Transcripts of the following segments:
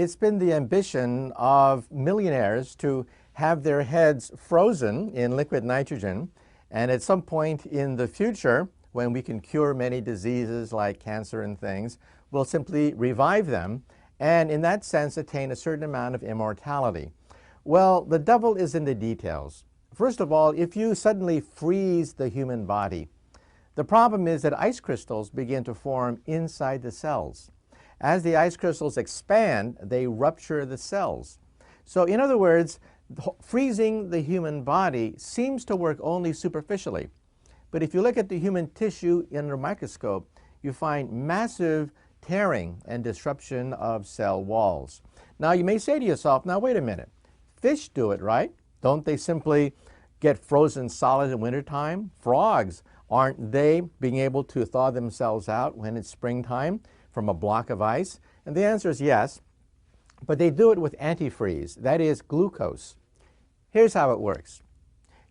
it's been the ambition of millionaires to have their heads frozen in liquid nitrogen, and at some point in the future, when we can cure many diseases like cancer and things, we'll simply revive them and in that sense attain a certain amount of immortality. Well, the devil is in the details. First of all, if you suddenly freeze the human body, the problem is that ice crystals begin to form inside the cells. As the ice crystals expand, they rupture the cells. So in other words, freezing the human body seems to work only superficially. But if you look at the human tissue under a microscope, you find massive tearing and disruption of cell walls. Now you may say to yourself, now wait a minute, fish do it, right? Don't they simply get frozen solid in wintertime? Frogs, aren't they being able to thaw themselves out when it's springtime from a block of ice? And the answer is yes, but they do it with antifreeze, that is glucose. Here's how it works.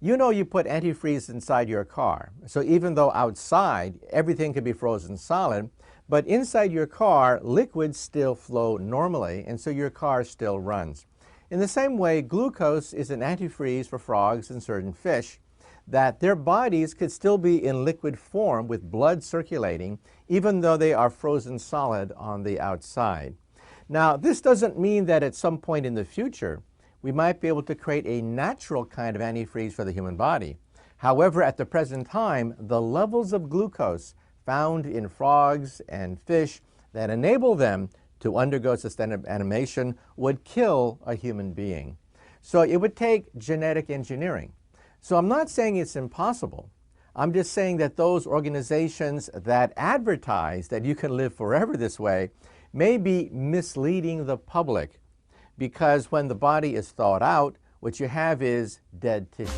You know you put antifreeze inside your car, so even though outside everything can be frozen solid, but inside your car liquids still flow normally, and so your car still runs. In the same way, glucose is an antifreeze for frogs and certain fish, that their bodies could still be in liquid form with blood circulating, even though they are frozen solid on the outside. Now, this doesn't mean that at some point in the future, we might be able to create a natural kind of antifreeze for the human body. However, at the present time, the levels of glucose found in frogs and fish that enable them to undergo sustained animation would kill a human being. So it would take genetic engineering. So I'm not saying it's impossible. I'm just saying that those organizations that advertise that you can live forever this way may be misleading the public, because when the body is thawed out, what you have is dead tissue.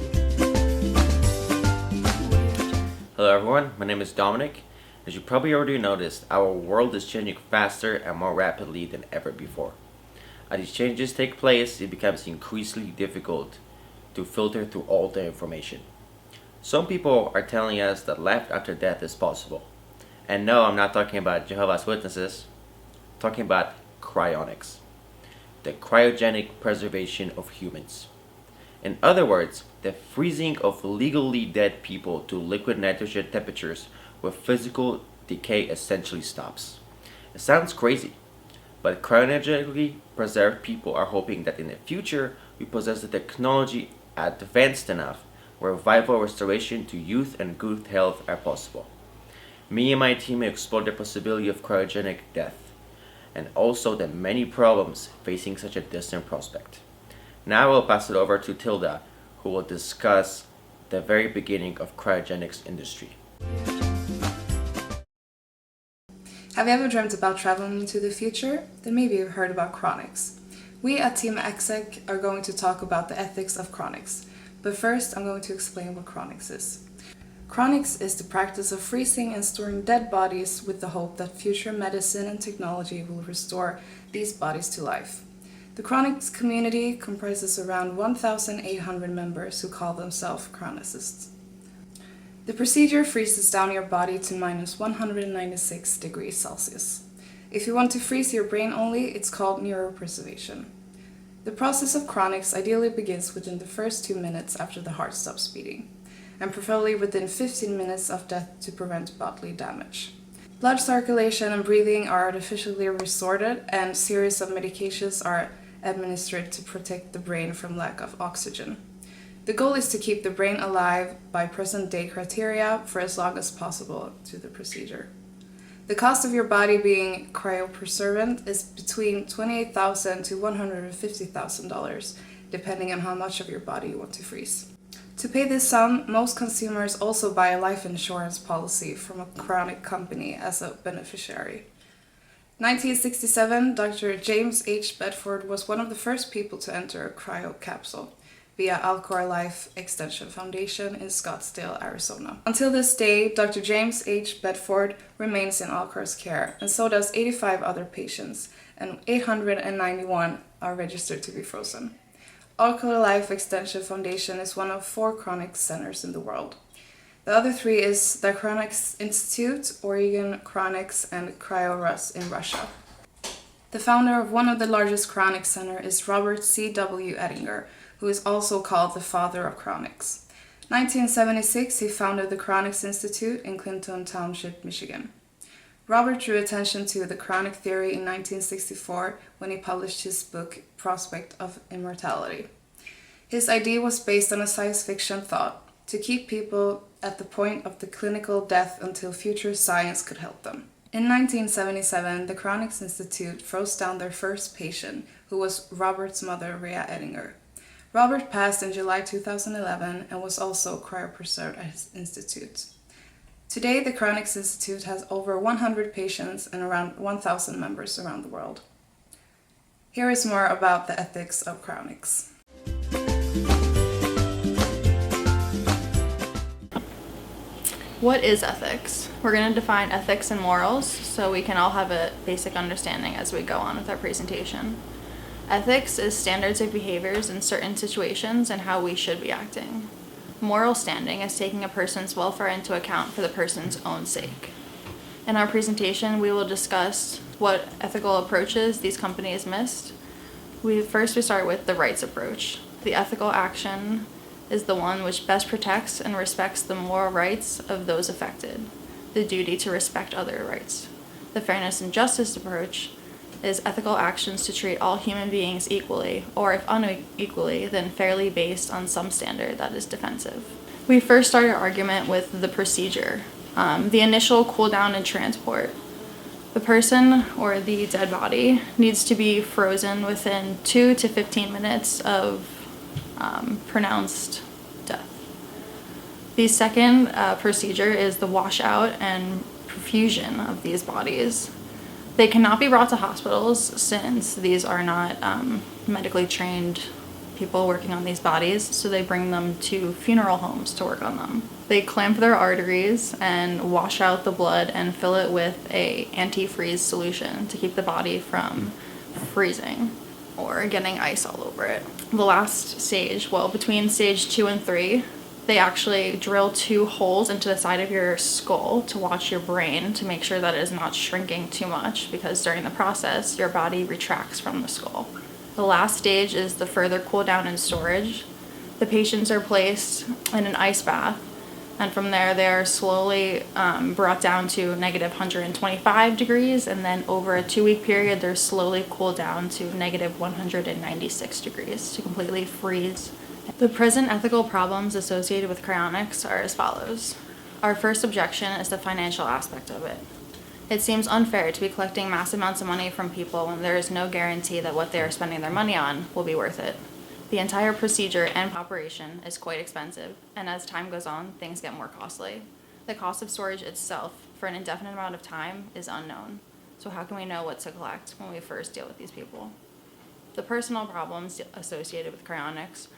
Hello everyone, my name is Dominic. As you probably already noticed, our world is changing faster and more rapidly than ever before. As these changes take place, it becomes increasingly difficult to filter through all the information. Some people are telling us that life after death is possible. And no, I'm not talking about Jehovah's Witnesses. I'm talking about cryonics, the cryogenic preservation of humans. In other words, the freezing of legally dead people to liquid nitrogen temperatures where physical decay essentially stops. It sounds crazy, but cryogenically preserved people are hoping that in the future we possess the technology advanced enough where vital restoration to youth and good health are possible. Me and my team explored the possibility of cryogenic death, and also the many problems facing such a distant prospect. Now I'll pass it over to Tilda, who will discuss the very beginning of cryogenics industry. Have you ever dreamt about traveling into the future? Then maybe you've heard about Cryonics. We at Team Exec are going to talk about the ethics of Cryonics, but first I'm going to explain what Cryonics is. Cryonics is the practice of freezing and storing dead bodies with the hope that future medicine and technology will restore these bodies to life. The Cryonics community comprises around 1,800 members who call themselves Cryonicists. The procedure freezes down your body to minus 196 degrees Celsius. If you want to freeze your brain only, it's called neuropreservation. The process of Cryonics ideally begins within the first 2 minutes after the heart stops beating, and preferably within 15 minutes of death to prevent bodily damage. Blood circulation and breathing are artificially restored, and a series of medications are administered to protect the brain from lack of oxygen. The goal is to keep the brain alive by present-day criteria for as long as possible to the procedure. The cost of your body being cryopreservant is between $28,000 to $150,000, depending on how much of your body you want to freeze. To pay this sum, most consumers also buy a life insurance policy from a cryonic company as a beneficiary. In 1967, Dr. James H. Bedford was one of the first people to enter a cryo capsule via Alcor Life Extension Foundation in Scottsdale, Arizona. Until this day, Dr. James H. Bedford remains in Alcor's care, and so does 85 other patients, and 891 are registered to be frozen. Alcor Life Extension Foundation is one of 4 Cryonics centers in the world. The other 3 is the Cryonics Institute, Oregon Cryonics, and CryoRus in Russia. The founder of one of the largest Cryonics centers is Robert C.W. Ettinger, who is also called the father of Cryonics. 1976, he founded the Cryonics Institute in Clinton Township, Michigan. Robert drew attention to the cryonic theory in 1964 when he published his book Prospect of Immortality. His idea was based on a science fiction thought to keep people at the point of the clinical death until future science could help them. In 1977, the Cryonics Institute froze down their first patient, who was Robert's mother, Rhea Ettinger. Robert passed in July 2011 and was also cryopreserved at his institute. Today, the Cryonics Institute has over 100 patients and around 1,000 members around the world. Here is more about the ethics of cryonics. What is ethics? We're going to define ethics and morals so we can all have a basic understanding as we go on with our presentation. Ethics is standards of behaviors in certain situations and how we should be acting. Moral standing is taking a person's welfare into account for the person's own sake. In our presentation, we will discuss what ethical approaches these companies missed. First, we start with the rights approach. The ethical action is the one which best protects and respects the moral rights of those affected, the duty to respect other rights. The fairness and justice approach is ethical actions to treat all human beings equally, or if unequally, then fairly based on some standard that is defensive. We first start our argument with the procedure, the initial cool down and transport. The person or the dead body needs to be frozen within 2 to 15 minutes of pronounced death. The second procedure is the washout and perfusion of these bodies. They cannot be brought to hospitals since these are not medically trained people working on these bodies, so they bring them to funeral homes to work on them. They clamp their arteries and wash out the blood and fill it with a antifreeze solution to keep the body from freezing or getting ice all over it. The last stage, between stage 2 and 3, they actually drill 2 holes into the side of your skull to watch your brain to make sure that it is not shrinking too much, because during the process, your body retracts from the skull. The last stage is the further cool down and storage. The patients are placed in an ice bath, and from there they are slowly brought down to negative 125 degrees, and then over a 2-week period they're slowly cooled down to negative 196 degrees to completely freeze. The present ethical problems associated with cryonics are as follows. Our first objection is the financial aspect of it. It seems unfair to be collecting mass amounts of money from people when there is no guarantee that what they are spending their money on will be worth it. The entire procedure and operation is quite expensive, and as time goes on, things get more costly. The cost of storage itself for an indefinite amount of time is unknown. So how can we know what to collect when we first deal with these people? The personal problems associated with cryonics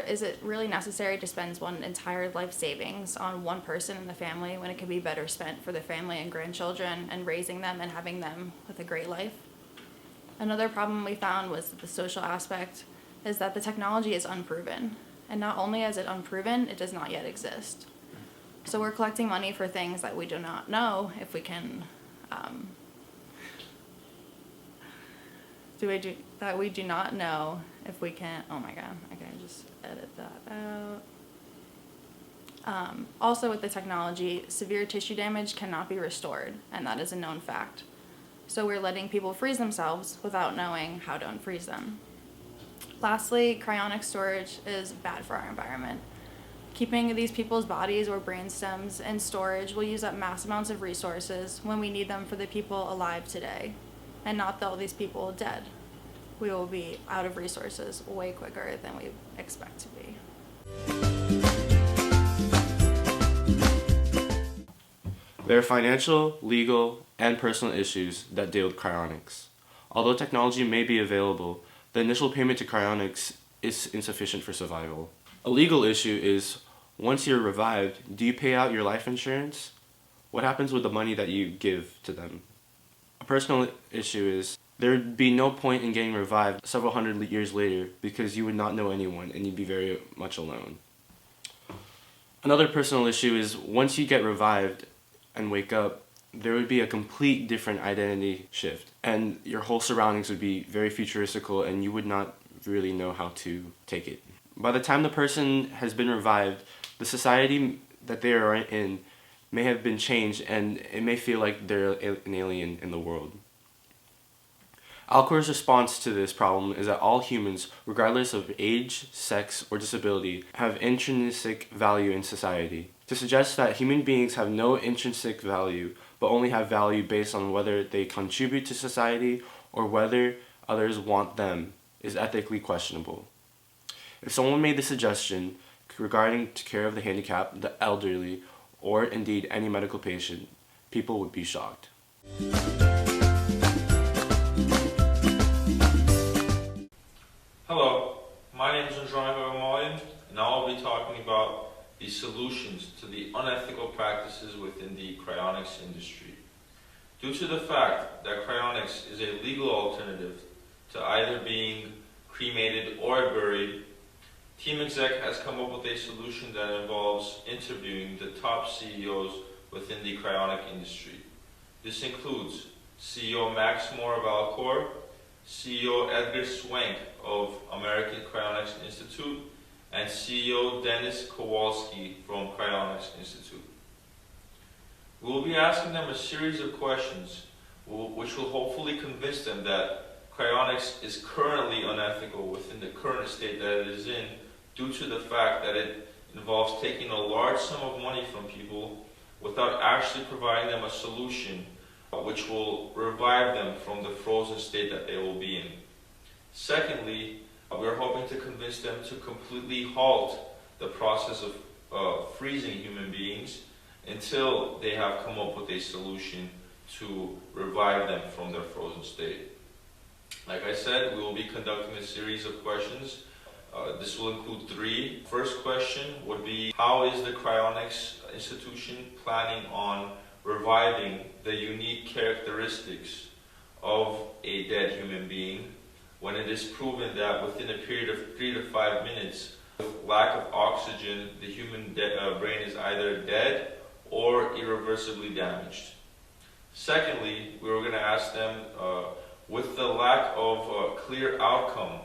is it really necessary to spend one entire life savings on one person in the family when it could be better spent for the family and grandchildren and raising them and having them with a great life? Another problem we found was the social aspect is that the technology is unproven. And not only is it unproven, it does not yet exist. So we're collecting money for things that we do not know if we can, that we do not know if we can, oh my god, I can just edit that out. Also with the technology, severe tissue damage cannot be restored, and that is a known fact. So we're letting people freeze themselves without knowing how to unfreeze them. Lastly, cryonic storage is bad for our environment. Keeping these people's bodies or brain stems in storage will use up mass amounts of resources when we need them for the people alive today, and not all these people dead. We will be out of resources way quicker than we expect to be. There are financial, legal, and personal issues that deal with cryonics. Although technology may be available, the initial payment to cryonics is insufficient for survival. A legal issue is, once you're revived, do you pay out your life insurance? What happens with the money that you give to them? A personal issue is, there would be no point in getting revived several hundred years later because you would not know anyone and you'd be very much alone. Another personal issue is, once you get revived and wake up, there would be a complete different identity shift, and your whole surroundings would be very futuristical, and you would not really know how to take it. By the time the person has been revived, the society that they are in may have been changed, and it may feel like they're an alien in the world. Alcor's response to this problem is that all humans, regardless of age, sex, or disability, have intrinsic value in society. To suggest that human beings have no intrinsic value, but only have value based on whether they contribute to society or whether others want them, is ethically questionable. If someone made the suggestion regarding care of the handicapped, the elderly, or indeed any medical patient, people would be shocked. Hello, my name is eng205, and I'll be talking about the solutions to the unethical practices within the cryonics industry. Due to the fact that cryonics is a legal alternative to either being cremated or buried, Team Exec has come up with a solution that involves interviewing the top CEOs within the cryonic industry. This includes CEO Max Moore of Alcor, CEO Edgar Swank of American Cryonics Institute, and CEO Dennis Kowalski from Cryonics Institute. We will be asking them a series of questions which will hopefully convince them that cryonics is currently unethical within the current state that it is in, due to the fact that it involves taking a large sum of money from people without actually providing them a solution which will revive them from the frozen state that they will be in. Secondly, we are hoping to convince them to completely halt the process of freezing human beings until they have come up with a solution to revive them from their frozen state. Like I said, we will be conducting a series of questions. This will include 3. First question would be, how is the Cryonics institution planning on reviving the unique characteristics of a dead human being when it is proven that within a period of 3 to 5 minutes, with lack of oxygen, the human brain is either dead or irreversibly damaged? Secondly, we were going to ask them, with the lack of clear outcome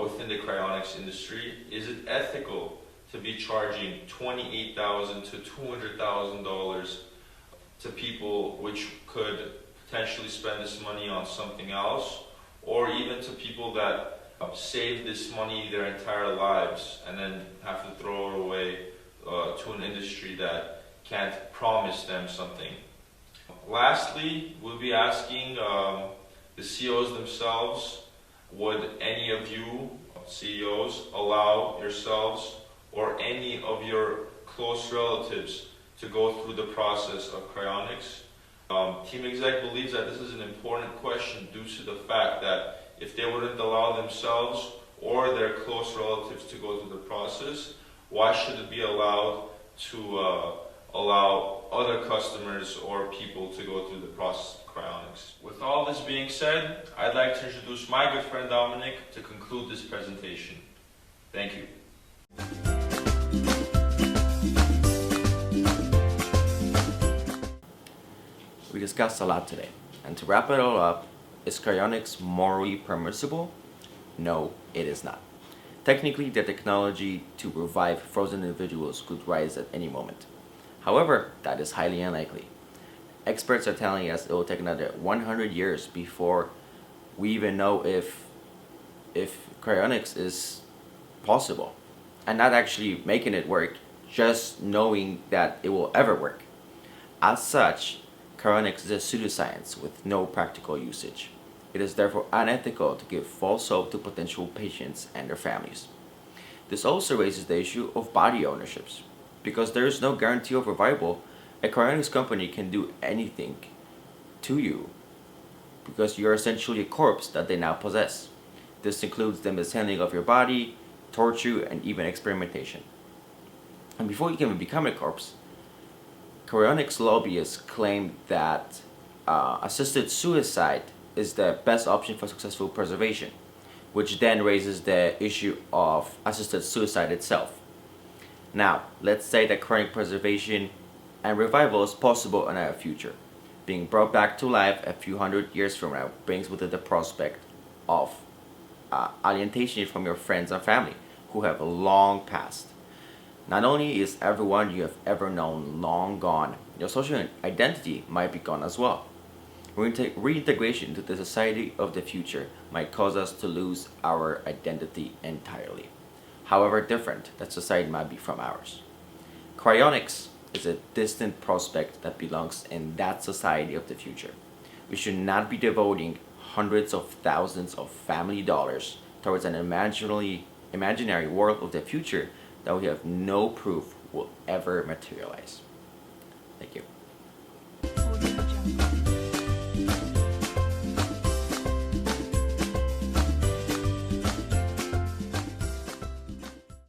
within the cryonics industry, is it ethical to be charging $28,000 to $200,000 to people which could potentially spend this money on something else, or even to people that save this money their entire lives and then have to throw it away to an industry that can't promise them something? Lastly, we'll be asking the CEOs themselves, would any of you CEOs allow yourselves or any of your close relatives to go through the process of cryonics? Team Exec believes that this is an important question due to the fact that if they wouldn't allow themselves or their close relatives to go through the process, why should it be allowed to allow other customers or people to go through the process of cryonics? With all this being said, I'd like to introduce my good friend Dominic to conclude this presentation. Thank you. We discussed a lot today, and to wrap it all up, is cryonics morally permissible? No, it is not. Technically, the technology to revive frozen individuals could rise at any moment. However, that is highly unlikely. Experts are telling us it will take another 100 years before we even know if cryonics is possible, and not actually making it work, just knowing that it will ever work. As such, cryonics is a pseudoscience with no practical usage. It is therefore unethical to give false hope to potential patients and their families. This also raises the issue of body ownerships. Because there is no guarantee of revival, a cryonics company can do anything to you because you're essentially a corpse that they now possess. This includes the mishandling of your body, torture, and even experimentation. And before you can even become a corpse, cryonics lobbyists claim that assisted suicide is the best option for successful preservation, which then raises the issue of assisted suicide itself. Now, let's say that cryonic preservation and revival is possible in our future. Being brought back to life a few hundred years from now brings with it the prospect of alienation from your friends and family who have long passed. Not only is everyone you have ever known long gone, your social identity might be gone as well. Reintegration into the society of the future might cause us to lose our identity entirely, however different that society might be from ours. Cryonics is a distant prospect that belongs in that society of the future. We should not be devoting hundreds of thousands of family dollars towards an imaginary world of the future that we have no proof will ever materialize. Thank you.